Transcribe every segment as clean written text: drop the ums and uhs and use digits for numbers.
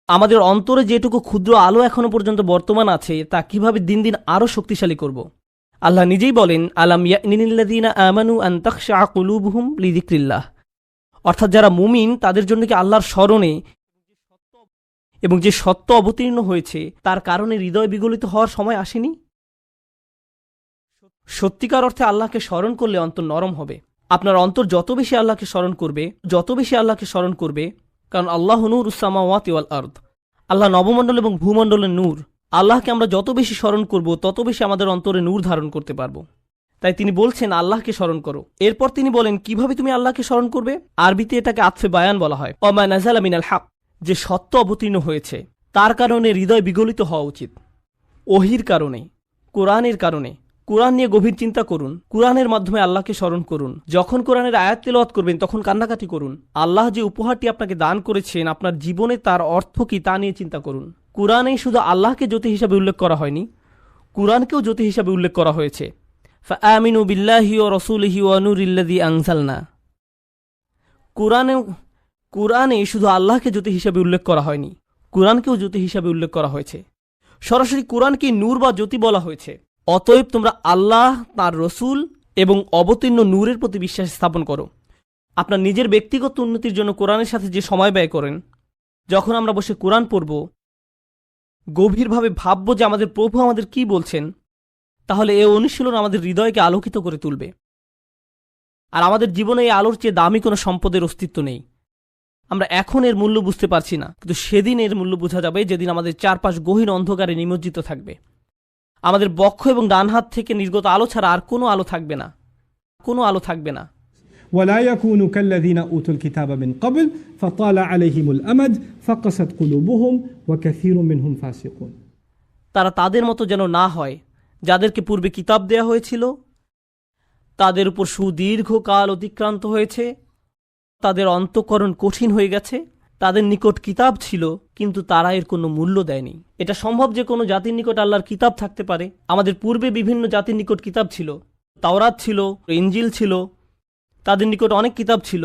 আমাদের অন্তরে যেটুকু ক্ষুদ্র আলো এখনো পর্যন্ত বর্তমান আছে তা কিভাবে দিন দিন আরও শক্তিশালী করব। আল্লাহ নিজেই বলেন, আলাম ইয়ানিল্লাযীনা আমানু আন তাখশা কুলুবুহুম লিযিকরিল্লাহ, অর্থাৎ যারা মুমিন তাদের জন্য কি আল্লাহর স্মরণে এবং যে সত্য অবতীর্ণ হয়েছে তার কারণে হৃদয় বিগলিত হওয়ার সময় আসেনি। সত্যিকার অর্থে আল্লাহকে স্মরণ করলে অন্তর নরম হবে। আপনার অন্তর যত বেশি আল্লাহকে স্মরণ করবে, কারণ আল্লাহ নূরুস সামাওয়াতি ওয়াল আরদ, আল্লাহ নবমণ্ডল এবং ভূমণ্ডলের নূর। আল্লাহকে আমরা যত বেশি স্মরণ করব তত বেশি আমাদের অন্তরে নূর ধারণ করতে পারবো। তাই তিনি বলছেন আল্লাহকে স্মরণ করো। এরপর তিনি বলেন কিভাবে তুমি আল্লাহকে স্মরণ করবে। আরবিতে এটাকে আতফে বায়ান বলা হয়। ওমা নাযালা মিনাল হক, যে সত্য অবতীর্ণ হয়েছে তার কারণে হৃদয় বিগলিত হওয়া উচিত। ওহির কারণে, কোরআনের কারণে। কোরআন নিয়ে গভীর চিন্তা করুন, কোরআনের মাধ্যমে আল্লাহকে স্মরণ করুন। যখন কোরআনের আয়াত তেলাওয়াত করবেন তখন কান্নাকাটি করুন। আল্লাহ যে উপহারটি আপনাকে দান করেছেন আপনার জীবনে তার অর্থ কি তা নিয়ে চিন্তা করুন। কোরআনে শুধু আল্লাহকে জ্যোতি হিসাবে উল্লেখ করা হয়নি, কোরআনকেও জ্যোতি হিসাবে উল্লেখ করা হয়েছে। ফাআমিনু বিল্লাহি ওয়া রাসূলিহি ওয়া নূরিল্লাযী আনজালনা। কোরআনে শুধু আল্লাহকে জ্যোতি হিসাবে উল্লেখ করা হয়নি, কোরআনকেও জ্যোতি হিসাবে উল্লেখ করা হয়েছে। সরাসরি কোরআনকে নূর বা জ্যোতি বলা হয়েছে। অতএব তোমরা আল্লাহ, তার রসুল এবং অবতীর্ণ নূরের প্রতি বিশ্বাস স্থাপন করো। আপনার নিজের ব্যক্তিগত উন্নতির জন্য কোরআনের সাথে যে সময় ব্যয় করেন, যখন আমরা বসে কোরআন পড়ব, গভীরভাবে ভাবব যে আমাদের প্রভু আমাদের কি বলছেন, তাহলে এই অনুশীলন আমাদের হৃদয়কে আলোকিত করে তুলবে। আর আমাদের জীবনে এই আলোর চেয়ে দামি কোনো সম্পদের অস্তিত্ব নেই। আমরা এখন এর মূল্য বুঝতে পারছি না, কিন্তু সেদিন এর মূল্য বোঝা যাবে যেদিন আমাদের চারপাশ গহীন অন্ধকারে নিমজ্জিত থাকবে। আমাদের বক্ষ এবং ডান হাত থেকে নির্গত আলো ছাড়া আর কোনো আলো থাকবে না। ولا يكونوا كالذين أوتوا الكتاب من قبل فطال عليهم الأمد فقست قلوبهم وكثير منهم فاسقون। তারা তাদের মতো যেন না হয় যাদেরকে পূর্বে কিতাব দেয়া হয়েছিল, তাদের উপর সুদীর্ঘ কাল অতিক্রান্ত হয়েছে, তাদের অন্তঃকরণ কঠিন হয়ে গেছে। তাদের নিকট কিতাব ছিল কিন্তু তারা এর কোনো মূল্য দেয়নি। এটা সম্ভব যে কোনো জাতির নিকট আল্লাহর কিতাব থাকতে পারে। আমাদের পূর্বে বিভিন্ন জাতির নিকট কিতাব ছিল, তাওরাত ছিল, ইনজিল ছিল, তাদের নিকট অনেক কিতাব ছিল,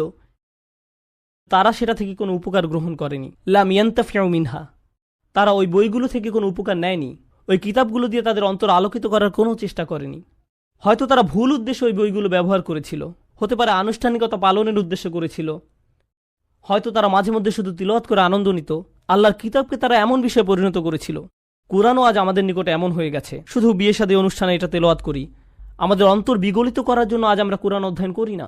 তারা সেটা থেকে কোনো উপকার গ্রহণ করেনি। লাম ইয়ান্তাফিউ মিনহা, তারা ওই বইগুলো থেকে কোনো উপকার নেয়নি। ওই কিতাবগুলো দিয়ে তাদের অন্তর আলোকিত করার কোনো চেষ্টা করেনি। হয়তো তারা ভুল উদ্দেশ্যে ওই বইগুলো ব্যবহার করেছিল, হতে পারে আনুষ্ঠানিকতা পালনের উদ্দেশ্য করেছিল, হয়তো তারা মাঝে মধ্যে শুধু তিলাওয়াত করে আনন্দ নিত। আল্লাহর কিতাবকে তারা এমন বিষয়ে পরিণত করেছিল। কোরআনও আজ আমাদের নিকটে এমন হয়ে গেছে। শুধু বিয়ে শাদী অনুষ্ঠানে এটা তেলাওয়াত করি, আমাদের অন্তর বিগলিত করার জন্য আজ আমরা কোরআন অধ্যয়ন করি না।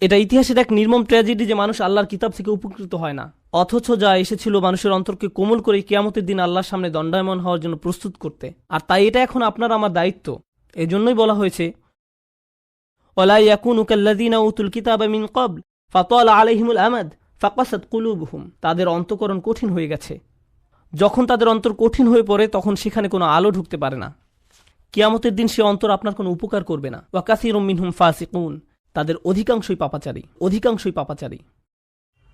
এটা ইতিহাসের এক নির্মম ট্র্যাজেডি যে মানুষ আল্লাহর কিতাব থেকে উপকৃত হয় না, অথচ যা এসেছিল মানুষের অন্তরকে কোমল করে কিয়ামতের দিন আল্লাহর সামনে দণ্ডায়মান হওয়ার জন্য প্রস্তুত করতে। আর তাই এটা এখন আপনার আমার দায়িত্ব। এজন্যই বলা হয়েছে ওয়ালা ইয়াকুনু কাল্লাযীনা উতুল কিতাবা মিন ক্বাবল ফাতালা আলাইহিমুল আমাদ ফাকাসাত কুলুবুহুম। তাদের অন্তঃকরণ কঠিন হয়ে গেছে। যখন তাদের অন্তর কঠিন হয়ে পড়ে তখন সেখানে কোনো আলো ঢুকতে পারে না। কিয়ামতের দিন সে অন্তর আপনার কোনো উপকার করবে না। ওয়া কাসীরুম মিনহুম ফাসিকুন, তাদের অধিকাংশই পাপাচারী।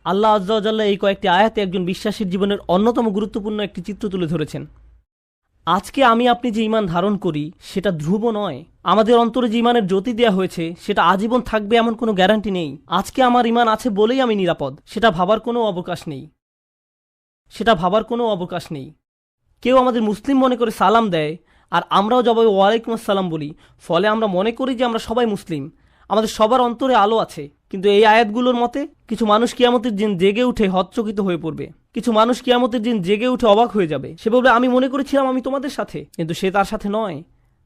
আল্লাহ আযজা ওয়া জাল্লা এই কয়েকটি আয়াতে একজন বিশ্বাসীর জীবনের অন্যতম গুরুত্বপূর্ণ একটি চিত্র তুলে ধরেছেন। আজকে আমি আপনি যে ঈমান ধারণ করি সেটা ধ্রুব নয়। আমাদের অন্তরে যে ঈমানের জ্যোতি দেওয়া হয়েছে সেটা আজীবন থাকবে এমন কোনো গ্যারান্টি নেই। আজকে আমার ঈমান আছে বলেই আমি নিরাপদ, সেটা ভাবার কোনো অবকাশ নেই। কেউ আমাদের মুসলিম মনে করে সালাম দেয় আর আমরাও জবাবে ওয়ালাইকুম আসসালাম বলি, ফলে আমরা মনে করি যে আমরা সবাই মুসলিম, আমাদের সবার অন্তরে আলো আছে। কিন্তু এই আয়াতগুলোর মতে কিছু মানুষ কিয়ামতের দিন জেগে উঠে হতচকিত হয়ে পড়বে, কিছু মানুষ কিয়ামতের দিন জেগে উঠে অবাক হয়ে যাবে। সে বলবে আমি মনে করেছিলাম আমি তোমাদের সাথে, কিন্তু সে তার সাথে নয়।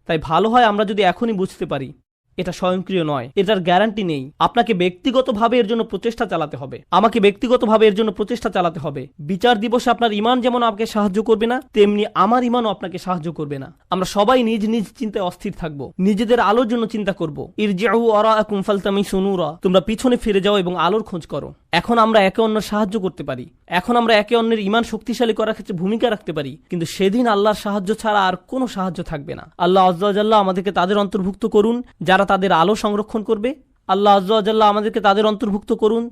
তাই ভালো হয় আমরা যদি এখনই বুঝতে পারি এটা স্বয়ংক্রিয় নয়, এটার গ্যারান্টি নেই। আপনাকে ব্যক্তিগতভাবে এর জন্য প্রচেষ্টা চালাতে হবে, আমাকে ব্যক্তিগতভাবে এর জন্য প্রচেষ্টা চালাতে হবে। বিচার দিবসে আপনার ঈমান যেমন আপনাকে সাহায্য করবে না, তেমনি আমার ঈমানও আপনাকে সাহায্য করবে না। আমরা সবাই নিজ নিজ চিন্তায় অস্থির থাকব, নিজেদের আলোর জন্য চিন্তা করব। ইরজিউ ওয়ারাআকুম ফালতামিসু নূরা, তোমরা পিছনে ফিরে যাও এবং আলোর খোঁজ করো। এখন আমরা একে অন্যের সাহায্য করতে পারি, এখন আমরা একে অন্যের ঈমান শক্তিশালী করার ক্ষেত্রে ভূমিকা রাখতে পারি, কিন্তু সেদিন আল্লাহর সাহায্য ছাড়া আর কোনো সাহায্য থাকবে না। আল্লাহ আযজা ওয়া জাল্লা আমাদেরকে তাদের অন্তর্ভুক্ত করুন যারা তাদের আলো সংরক্ষণ করবে। আল্লাহ আযজা ওয়া জাল্লা আমাদেরকে তাদের অন্তর্ভুক্ত করুন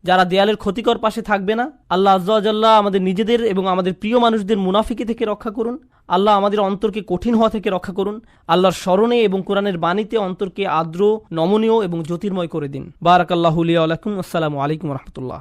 যারা দেয়ালের ক্ষতিকর পাশে থাকবে না। আল্লাহ আযজা ওয়া জাল্লা আমাদের নিজেদের এবং আমাদের প্রিয় মানুষদের মুনাফিকি থেকে রক্ষা করুন। আল্লাহ আমাদের অন্তরকে কঠিন হওয়া থেকে রক্ষা করুন। আল্লাহর স্মরণে এবং কোরআনের বাণীতে অন্তরকে আর্দ্র, নমনীয় এবং জ্যোতির্ময় করে দিন। বারাকাল্লাহু লি ওয়া লাকুম। আসসালামু আলাইকুম ওয়া রাহমাতুল্লাহ।